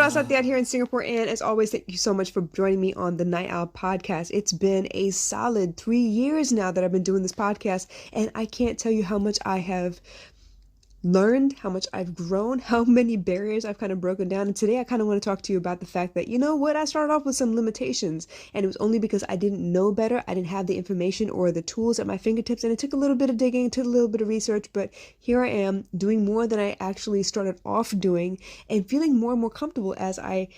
Hola, Satya here in Singapore, and as always, thank you so much for joining me on the Night Owl podcast. It's been a solid 3 years now that I've been doing this podcast, and I can't tell you how much I have learned, how much I've grown, how many barriers I've kind of broken down. And today I kind of want to talk to you about the fact that, you know what, I started off with some limitations, and it was only because I didn't know better. I didn't have the information or the tools at my fingertips, and it took a little bit of digging, it took a little bit of research, but here I am doing more than I actually started off doing and feeling more and more comfortable as I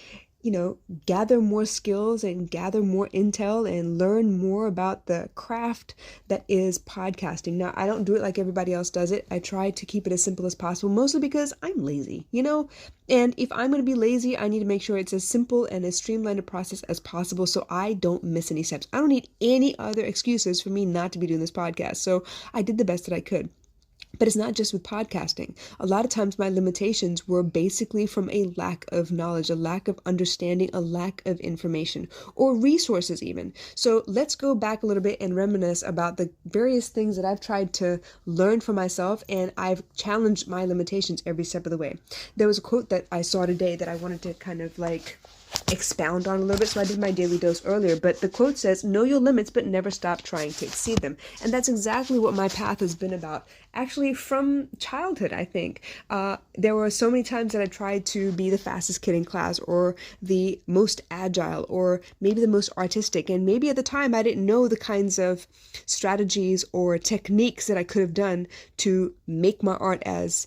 gather more skills and gather more intel and learn more about the craft that is podcasting. Now, I don't do it like everybody else does it. I try to keep it as simple as possible, mostly because I'm lazy, And if I'm going to be lazy, I need to make sure it's as simple and as streamlined a process as possible so I don't miss any steps. I don't need any other excuses for me not to be doing this podcast. So I did the best that I could. But it's not just with podcasting. A lot of times my limitations were basically from a lack of knowledge, a lack of understanding, a lack of information, or resources even. So let's go back a little bit and reminisce about the various things that I've tried to learn for myself, and I've challenged my limitations every step of the way. There was a quote that I saw today that I wanted to kind of expound on a little bit, so I did my daily dose earlier, but the quote says, know your limits, but never stop trying to exceed them. And that's exactly what my path has been about, actually from childhood, I think. There were so many times that I tried to be the fastest kid in class, or the most agile, or maybe the most artistic, and maybe at the time I didn't know the kinds of strategies or techniques that I could have done to make my art as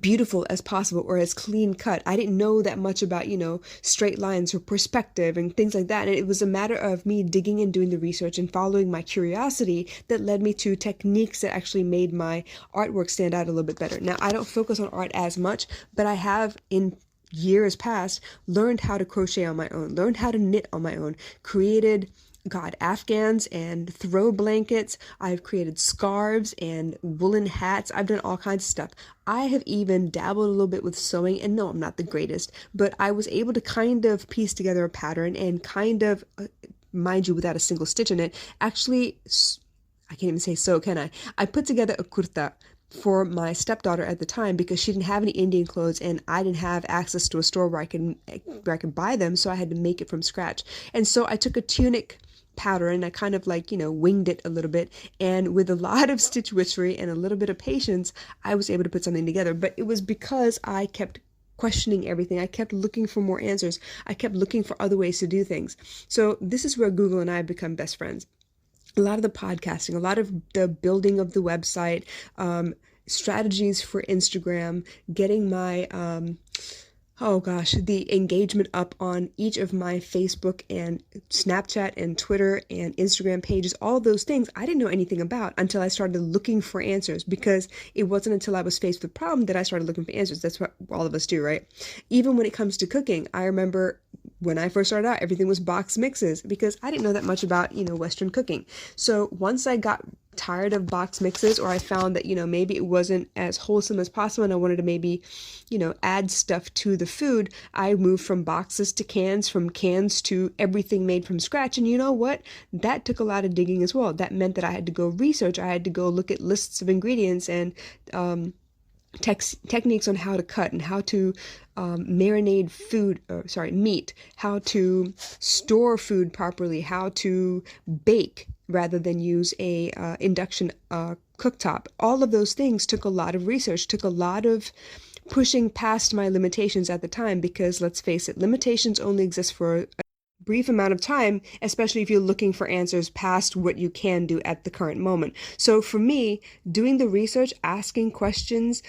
beautiful as possible or as clean cut. I didn't know that much about, straight lines or perspective and things like that. And it was a matter of me digging and doing the research and following my curiosity that led me to techniques that actually made my artwork stand out a little bit better. Now, I don't focus on art as much, but I have in years past learned how to crochet on my own, learned how to knit on my own, created Afghans and throw blankets. I've created scarves and woolen hats. I've done all kinds of stuff. I have even dabbled a little bit with sewing, and no, I'm not the greatest, but I was able to kind of piece together a pattern and kind of, mind you, without a single stitch in it, actually, I can't even say sew, can I? I put together a kurta for my stepdaughter at the time because she didn't have any Indian clothes and I didn't have access to a store where I could buy them, so I had to make it from scratch. And so I took a tunic pattern, I kind of winged it a little bit, and with a lot of stitch witchery and a little bit of patience, I was able to put something together. But it was because I kept questioning everything. I kept looking for more answers. I kept looking for other ways to do things. So this is where Google and I have become best friends. A lot of the podcasting, a lot of the building of the website, strategies for Instagram, getting my the engagement up on each of my Facebook and Snapchat and Twitter and Instagram pages, all those things I didn't know anything about until I started looking for answers, because it wasn't until I was faced with a problem that I started looking for answers. That's what all of us do, right? Even when it comes to cooking, I remember when I first started out, everything was box mixes because I didn't know that much about, Western cooking. So once I got tired of box mixes, or I found that, maybe it wasn't as wholesome as possible and I wanted to maybe, add stuff to the food, I moved from boxes to cans, from cans to everything made from scratch. And you know what? That took a lot of digging as well. That meant that I had to go research. I had to go look at lists of ingredients and techniques on how to cut and how to marinate meat, how to store food properly, how to bake rather than use a induction cooktop. All of those things took a lot of research, took a lot of pushing past my limitations at the time, because let's face it, limitations only exist for a brief amount of time, especially if you're looking for answers past what you can do at the current moment. So for me, doing the research, asking questions,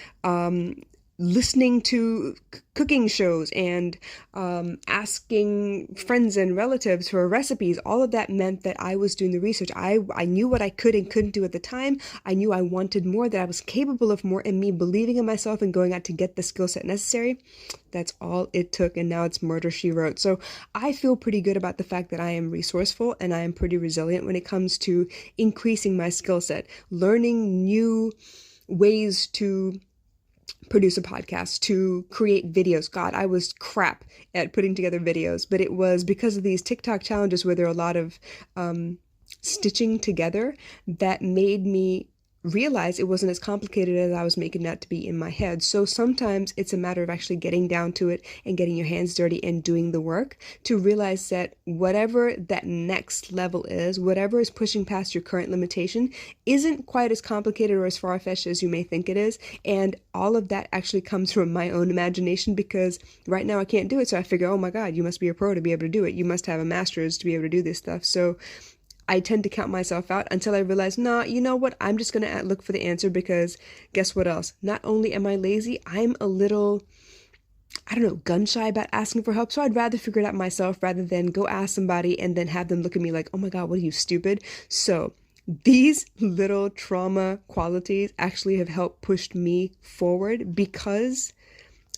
listening to cooking shows and asking friends and relatives for recipes, all of that meant that I was doing the research. I knew what I could and couldn't do at the time. I knew I wanted more, that I was capable of more, and me believing in myself and going out to get the skill set necessary, that's all it took. And now it's murder, she wrote. So I feel pretty good about the fact that I am resourceful and I am pretty resilient when it comes to increasing my skill set, learning new ways to produce a podcast, to create videos. God, I was crap at putting together videos, but it was because of these TikTok challenges where there are a lot of stitching together that made me realized it wasn't as complicated as I was making that to be in my head. So sometimes it's a matter of actually getting down to it and getting your hands dirty and doing the work to realize that whatever that next level is, whatever is pushing past your current limitation, isn't quite as complicated or as far-fetched as you may think it is. And all of that actually comes from my own imagination, because right now I can't do it. So I figure, oh my God, you must be a pro to be able to do it. You must have a master's to be able to do this stuff. So I tend to count myself out until I realize, nah, you know what? I'm just going to look for the answer, because guess what else? Not only am I lazy, I'm a little, I don't know, gun shy about asking for help. So I'd rather figure it out myself rather than go ask somebody and then have them look at me like, oh my God, what are you, stupid? So these little trauma qualities actually have helped pushed me forward, because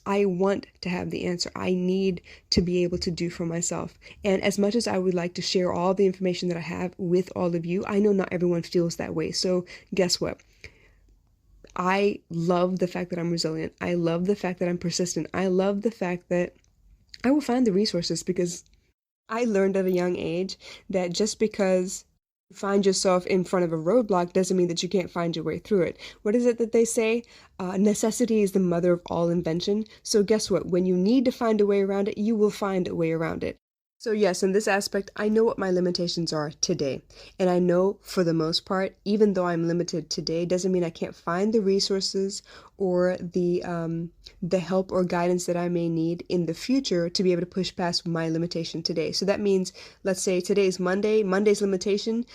I want to have the answer. I need to be able to do for myself. And as much as I would like to share all the information that I have with all of you, I know not everyone feels that way. So guess what? I love the fact that I'm resilient. I love the fact that I'm persistent. I love the fact that I will find the resources, because I learned at a young age that just because you find yourself in front of a roadblock doesn't mean that you can't find your way through it. What is it that they say? Necessity is the mother of all invention. So guess what? When you need to find a way around it, you will find a way around it. So yes, in this aspect, I know what my limitations are today. And I know for the most part, even though I'm limited today, doesn't mean I can't find the resources or the help or guidance that I may need in the future to be able to push past my limitation today. So that means, let's say today's Monday, Monday's limitation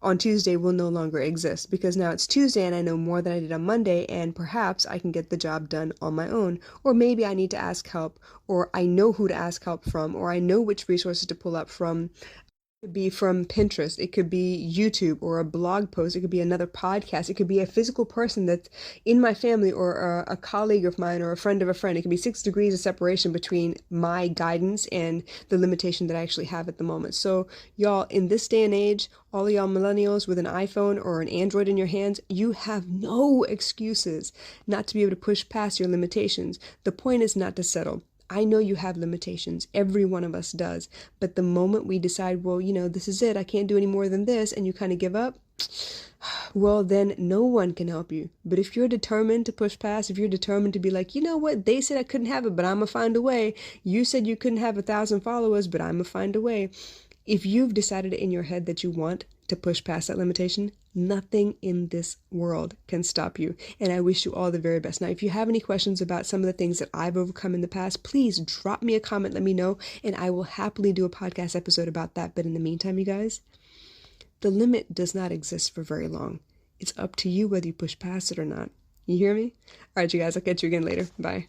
on Tuesday will no longer exist, because now it's Tuesday and I know more than I did on Monday, and perhaps I can get the job done on my own. Or maybe I need to ask help, or I know who to ask help from, or I know which resources to pull up from. It could be from Pinterest, it could be YouTube or a blog post, it could be another podcast, it could be a physical person that's in my family, or a colleague of mine, or a friend of a friend. It could be 6 degrees of separation between my guidance and the limitation that I actually have at the moment. So y'all, in this day and age, all of y'all millennials with an iPhone or an Android in your hands, you have no excuses not to be able to push past your limitations. The point is not to settle. I know you have limitations. Every one of us does. But the moment we decide, well, this is it, I can't do any more than this, and you kind of give up, well, then no one can help you. But if you're determined to push past, if you're determined to be like, you know what, they said I couldn't have it, but I'm gonna find a way. You said you couldn't have 1,000 followers, but I'm gonna find a way. If you've decided in your head that you want to push past that limitation, nothing in this world can stop you. And I wish you all the very best. Now, if you have any questions about some of the things that I've overcome in the past, please drop me a comment, let me know, and I will happily do a podcast episode about that. But in the meantime, you guys, the limit does not exist for very long. It's up to you whether you push past it or not. You hear me? All right, you guys, I'll catch you again later. Bye.